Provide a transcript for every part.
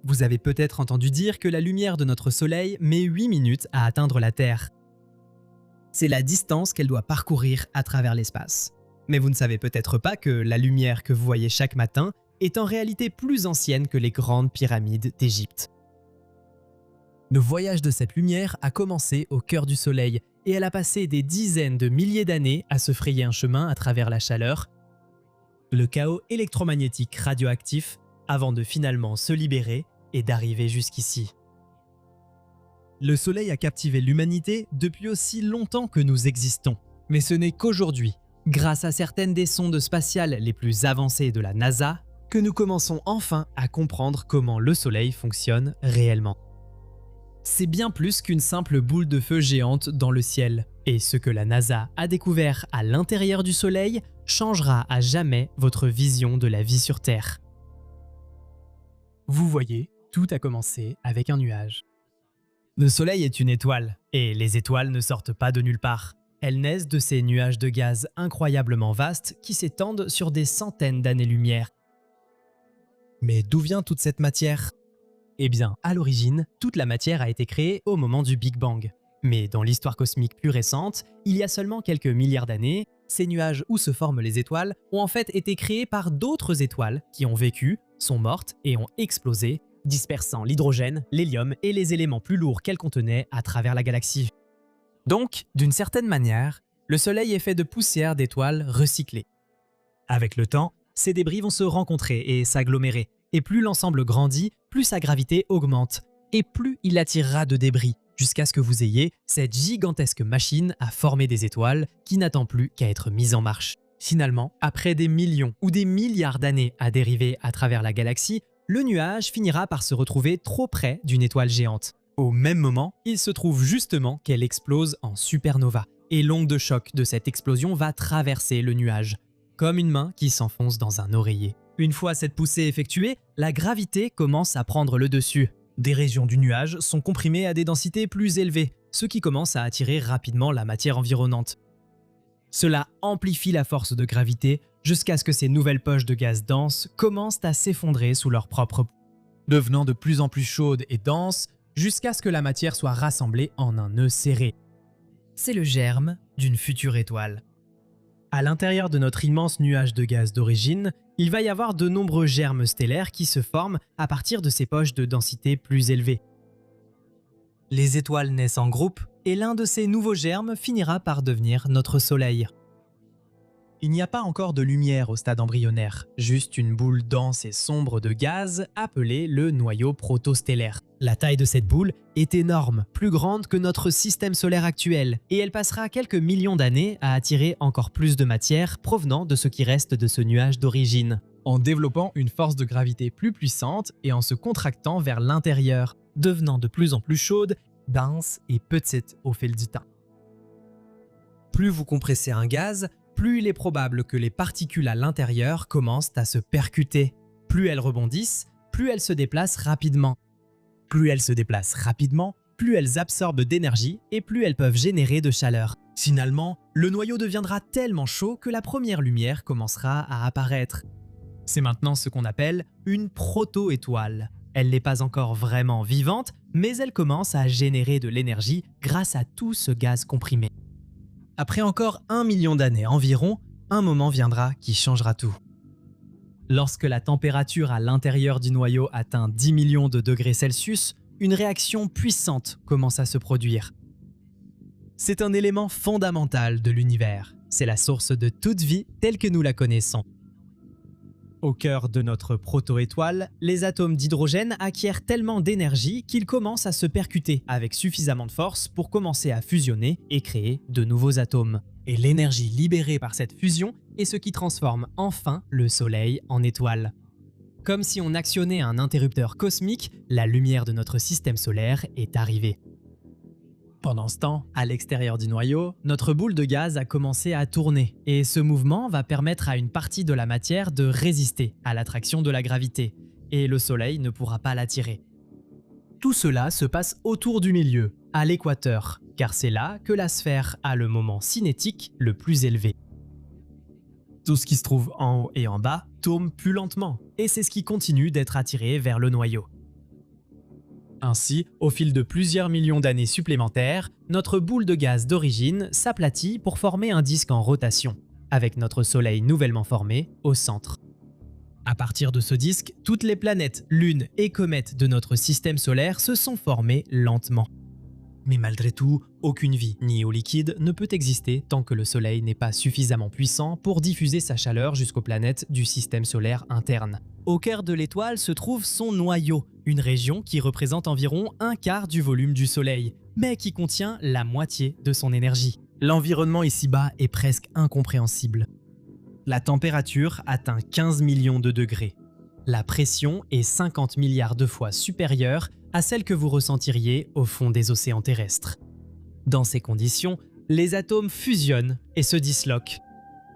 Vous avez peut-être entendu dire que la lumière de notre Soleil met 8 minutes à atteindre la Terre. C'est la distance qu'elle doit parcourir à travers l'espace. Mais vous ne savez peut-être pas que la lumière que vous voyez chaque matin est en réalité plus ancienne que les grandes pyramides d'Égypte. Le voyage de cette lumière a commencé au cœur du Soleil et elle a passé des dizaines de milliers d'années à se frayer un chemin à travers la chaleur, le chaos électromagnétique radioactif, avant de finalement se libérer et d'arriver jusqu'ici. Le Soleil a captivé l'humanité depuis aussi longtemps que nous existons. Mais ce n'est qu'aujourd'hui, grâce à certaines des sondes spatiales les plus avancées de la NASA, que nous commençons enfin à comprendre comment le Soleil fonctionne réellement. C'est bien plus qu'une simple boule de feu géante dans le ciel. Et ce que la NASA a découvert à l'intérieur du Soleil changera à jamais votre vision de la vie sur Terre. Vous voyez, tout a commencé avec un nuage. Le Soleil est une étoile, et les étoiles ne sortent pas de nulle part. Elles naissent de ces nuages de gaz incroyablement vastes qui s'étendent sur des centaines d'années-lumière. Mais d'où vient toute cette matière ? Eh bien, à l'origine, toute la matière a été créée au moment du Big Bang. Mais dans l'histoire cosmique plus récente, il y a seulement quelques milliards d'années, ces nuages où se forment les étoiles ont en fait été créés par d'autres étoiles qui ont vécu, sont mortes et ont explosé, dispersant l'hydrogène, l'hélium et les éléments plus lourds qu'elles contenaient à travers la galaxie. Donc, d'une certaine manière, le Soleil est fait de poussière d'étoiles recyclées. Avec le temps, ces débris vont se rencontrer et s'agglomérer, et plus l'ensemble grandit, plus sa gravité augmente, et plus il attirera de débris, jusqu'à ce que vous ayez cette gigantesque machine à former des étoiles qui n'attend plus qu'à être mise en marche. Finalement, après des millions ou des milliards d'années à dériver à travers la galaxie, le nuage finira par se retrouver trop près d'une étoile géante. Au même moment, il se trouve justement qu'elle explose en supernova, et l'onde de choc de cette explosion va traverser le nuage, comme une main qui s'enfonce dans un oreiller. Une fois cette poussée effectuée, la gravité commence à prendre le dessus. Des régions du nuage sont comprimées à des densités plus élevées, ce qui commence à attirer rapidement la matière environnante. Cela amplifie la force de gravité jusqu'à ce que ces nouvelles poches de gaz denses commencent à s'effondrer sous leur propre poids, devenant de plus en plus chaudes et denses jusqu'à ce que la matière soit rassemblée en un nœud serré. C'est le germe d'une future étoile. À l'intérieur de notre immense nuage de gaz d'origine, il va y avoir de nombreux germes stellaires qui se forment à partir de ces poches de densité plus élevée. Les étoiles naissent en groupe et l'un de ces nouveaux germes finira par devenir notre Soleil. Il n'y a pas encore de lumière au stade embryonnaire, juste une boule dense et sombre de gaz appelée le noyau protostellaire. La taille de cette boule est énorme, plus grande que notre système solaire actuel, et elle passera quelques millions d'années à attirer encore plus de matière provenant de ce qui reste de ce nuage d'origine, en développant une force de gravité plus puissante et en se contractant vers l'intérieur, devenant de plus en plus chaude, dense et petite au fil du temps. Plus vous compressez un gaz, plus il est probable que les particules à l'intérieur commencent à se percuter. Plus elles rebondissent, plus elles se déplacent rapidement. Plus elles se déplacent rapidement, plus elles absorbent d'énergie et plus elles peuvent générer de chaleur. Finalement, le noyau deviendra tellement chaud que la première lumière commencera à apparaître. C'est maintenant ce qu'on appelle une proto-étoile. Elle n'est pas encore vraiment vivante, mais elle commence à générer de l'énergie grâce à tout ce gaz comprimé. Après encore 1 million d'années environ, un moment viendra qui changera tout. Lorsque la température à l'intérieur du noyau atteint 10 millions de degrés Celsius, une réaction puissante commence à se produire. C'est un élément fondamental de l'univers. C'est la source de toute vie telle que nous la connaissons. Au cœur de notre proto-étoile, les atomes d'hydrogène acquièrent tellement d'énergie qu'ils commencent à se percuter avec suffisamment de force pour commencer à fusionner et créer de nouveaux atomes. Et l'énergie libérée par cette fusion est ce qui transforme enfin le Soleil en étoile. Comme si on actionnait un interrupteur cosmique, la lumière de notre système solaire est arrivée. Pendant ce temps, à l'extérieur du noyau, notre boule de gaz a commencé à tourner et ce mouvement va permettre à une partie de la matière de résister à l'attraction de la gravité et le Soleil ne pourra pas l'attirer. Tout cela se passe autour du milieu, à l'équateur, car c'est là que la sphère a le moment cinétique le plus élevé. Tout ce qui se trouve en haut et en bas tourne plus lentement et c'est ce qui continue d'être attiré vers le noyau. Ainsi, au fil de plusieurs millions d'années supplémentaires, notre boule de gaz d'origine s'aplatit pour former un disque en rotation, avec notre Soleil nouvellement formé au centre. À partir de ce disque, toutes les planètes, lunes et comètes de notre système solaire se sont formées lentement. Mais malgré tout, aucune vie, ni eau liquide, ne peut exister tant que le Soleil n'est pas suffisamment puissant pour diffuser sa chaleur jusqu'aux planètes du système solaire interne. Au cœur de l'étoile se trouve son noyau, une région qui représente environ un quart du volume du Soleil, mais qui contient la moitié de son énergie. L'environnement ici-bas est presque incompréhensible. La température atteint 15 millions de degrés. La pression est 50 milliards de fois supérieure à celle que vous ressentiriez au fond des océans terrestres. Dans ces conditions, les atomes fusionnent et se disloquent.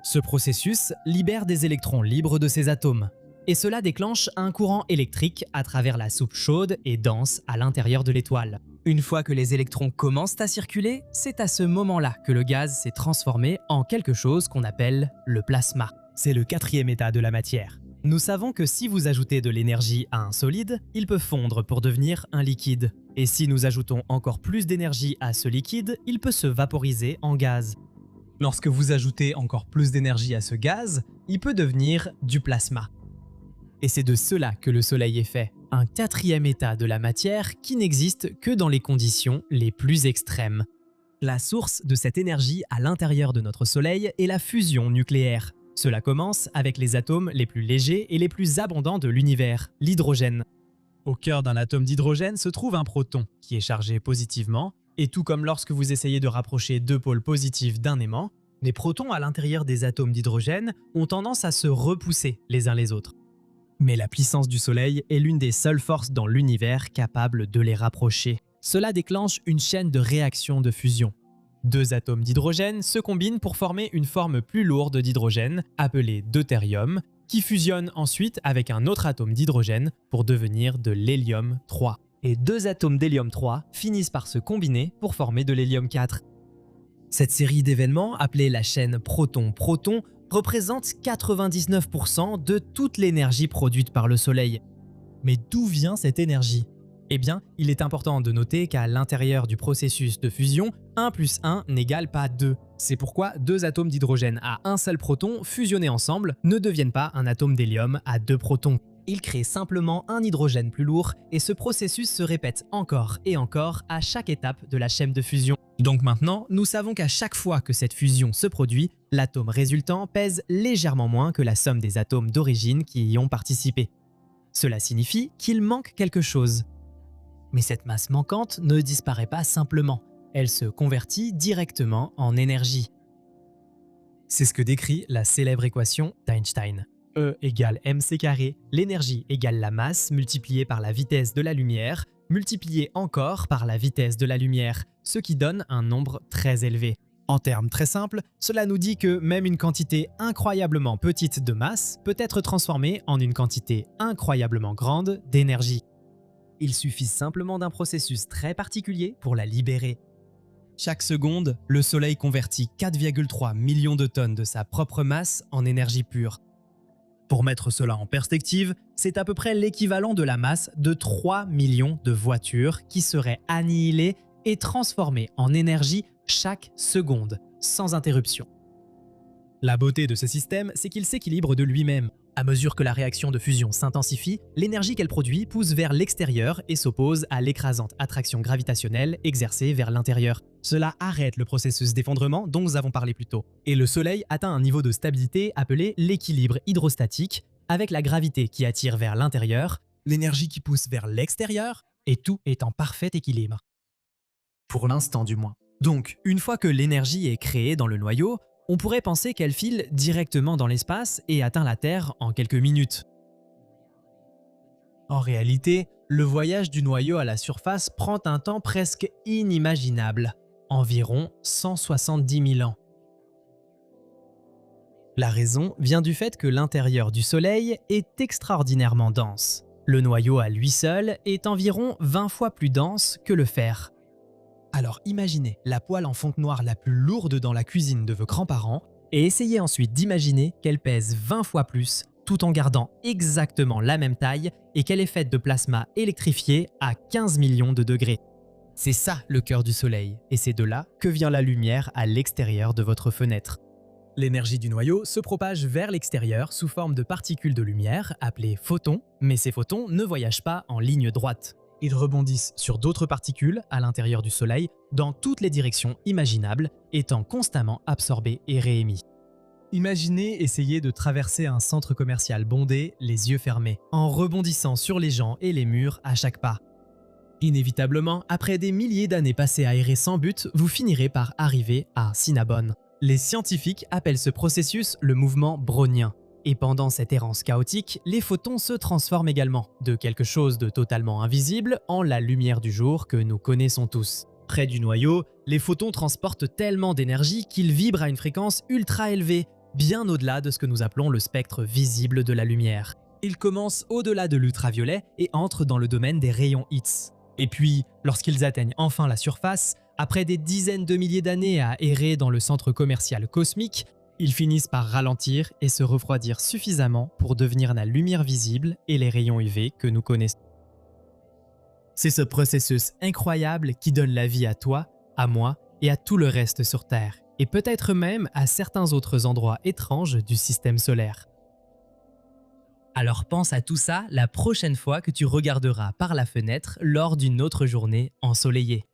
Ce processus libère des électrons libres de ces atomes, et cela déclenche un courant électrique à travers la soupe chaude et dense à l'intérieur de l'étoile. Une fois que les électrons commencent à circuler, c'est à ce moment-là que le gaz s'est transformé en quelque chose qu'on appelle le plasma. C'est le quatrième état de la matière. Nous savons que si vous ajoutez de l'énergie à un solide, il peut fondre pour devenir un liquide. Et si nous ajoutons encore plus d'énergie à ce liquide, il peut se vaporiser en gaz. Lorsque vous ajoutez encore plus d'énergie à ce gaz, il peut devenir du plasma. Et c'est de cela que le Soleil est fait, un quatrième état de la matière qui n'existe que dans les conditions les plus extrêmes. La source de cette énergie à l'intérieur de notre Soleil est la fusion nucléaire. Cela commence avec les atomes les plus légers et les plus abondants de l'univers, l'hydrogène. Au cœur d'un atome d'hydrogène se trouve un proton, qui est chargé positivement, et tout comme lorsque vous essayez de rapprocher deux pôles positifs d'un aimant, les protons à l'intérieur des atomes d'hydrogène ont tendance à se repousser les uns les autres. Mais la puissance du Soleil est l'une des seules forces dans l'univers capables de les rapprocher. Cela déclenche une chaîne de réactions de fusion. Deux atomes d'hydrogène se combinent pour former une forme plus lourde d'hydrogène, appelée deutérium, qui fusionne ensuite avec un autre atome d'hydrogène pour devenir de l'hélium 3. Et deux atomes d'hélium 3 finissent par se combiner pour former de l'hélium 4. Cette série d'événements, appelée la chaîne proton-proton, représente 99% de toute l'énergie produite par le Soleil. Mais d'où vient cette énergie ? Eh bien, il est important de noter qu'à l'intérieur du processus de fusion, 1 plus 1 n'égale pas 2. C'est pourquoi deux atomes d'hydrogène à un seul proton fusionnés ensemble ne deviennent pas un atome d'hélium à deux protons. Ils créent simplement un hydrogène plus lourd et ce processus se répète encore et encore à chaque étape de la chaîne de fusion. Donc maintenant, nous savons qu'à chaque fois que cette fusion se produit, l'atome résultant pèse légèrement moins que la somme des atomes d'origine qui y ont participé. Cela signifie qu'il manque quelque chose. Mais cette masse manquante ne disparaît pas simplement, elle se convertit directement en énergie. C'est ce que décrit la célèbre équation d'Einstein. E égale mc², l'énergie égale la masse multipliée par la vitesse de la lumière, multipliée encore par la vitesse de la lumière, ce qui donne un nombre très élevé. En termes très simples, cela nous dit que même une quantité incroyablement petite de masse peut être transformée en une quantité incroyablement grande d'énergie. Il suffit simplement d'un processus très particulier pour la libérer. Chaque seconde, le Soleil convertit 4,3 millions de tonnes de sa propre masse en énergie pure. Pour mettre cela en perspective, c'est à peu près l'équivalent de la masse de 3 millions de voitures qui seraient annihilées et transformées en énergie chaque seconde, sans interruption. La beauté de ce système, c'est qu'il s'équilibre de lui-même. À mesure que la réaction de fusion s'intensifie, l'énergie qu'elle produit pousse vers l'extérieur et s'oppose à l'écrasante attraction gravitationnelle exercée vers l'intérieur. Cela arrête le processus d'effondrement dont nous avons parlé plus tôt. Et le Soleil atteint un niveau de stabilité appelé l'équilibre hydrostatique, avec la gravité qui attire vers l'intérieur, l'énergie qui pousse vers l'extérieur, et tout est en parfait équilibre. Pour l'instant du moins. Donc, une fois que l'énergie est créée dans le noyau, on pourrait penser qu'elle file directement dans l'espace et atteint la Terre en quelques minutes. En réalité, le voyage du noyau à la surface prend un temps presque inimaginable, environ 170 000 ans. La raison vient du fait que l'intérieur du Soleil est extraordinairement dense. Le noyau à lui seul est environ 20 fois plus dense que le fer. Alors imaginez la poêle en fonte noire la plus lourde dans la cuisine de vos grands-parents et essayez ensuite d'imaginer qu'elle pèse 20 fois plus tout en gardant exactement la même taille et qu'elle est faite de plasma électrifié à 15 millions de degrés. C'est ça le cœur du Soleil, et c'est de là que vient la lumière à l'extérieur de votre fenêtre. L'énergie du noyau se propage vers l'extérieur sous forme de particules de lumière appelées photons, mais ces photons ne voyagent pas en ligne droite. Ils rebondissent sur d'autres particules à l'intérieur du Soleil dans toutes les directions imaginables, étant constamment absorbés et réémis. Imaginez essayer de traverser un centre commercial bondé, les yeux fermés, en rebondissant sur les gens et les murs à chaque pas. Inévitablement, après des milliers d'années passées à errer sans but, vous finirez par arriver à Cinnabon. Les scientifiques appellent ce processus le mouvement brownien. Et pendant cette errance chaotique, les photons se transforment également, de quelque chose de totalement invisible en la lumière du jour que nous connaissons tous. Près du noyau, les photons transportent tellement d'énergie qu'ils vibrent à une fréquence ultra élevée, bien au-delà de ce que nous appelons le spectre visible de la lumière. Ils commencent au-delà de l'ultraviolet et entrent dans le domaine des rayons X. Et puis, lorsqu'ils atteignent enfin la surface, après des dizaines de milliers d'années à errer dans le centre commercial cosmique, ils finissent par ralentir et se refroidir suffisamment pour devenir la lumière visible et les rayons UV que nous connaissons. C'est ce processus incroyable qui donne la vie à toi, à moi et à tout le reste sur Terre, et peut-être même à certains autres endroits étranges du système solaire. Alors pense à tout ça la prochaine fois que tu regarderas par la fenêtre lors d'une autre journée ensoleillée.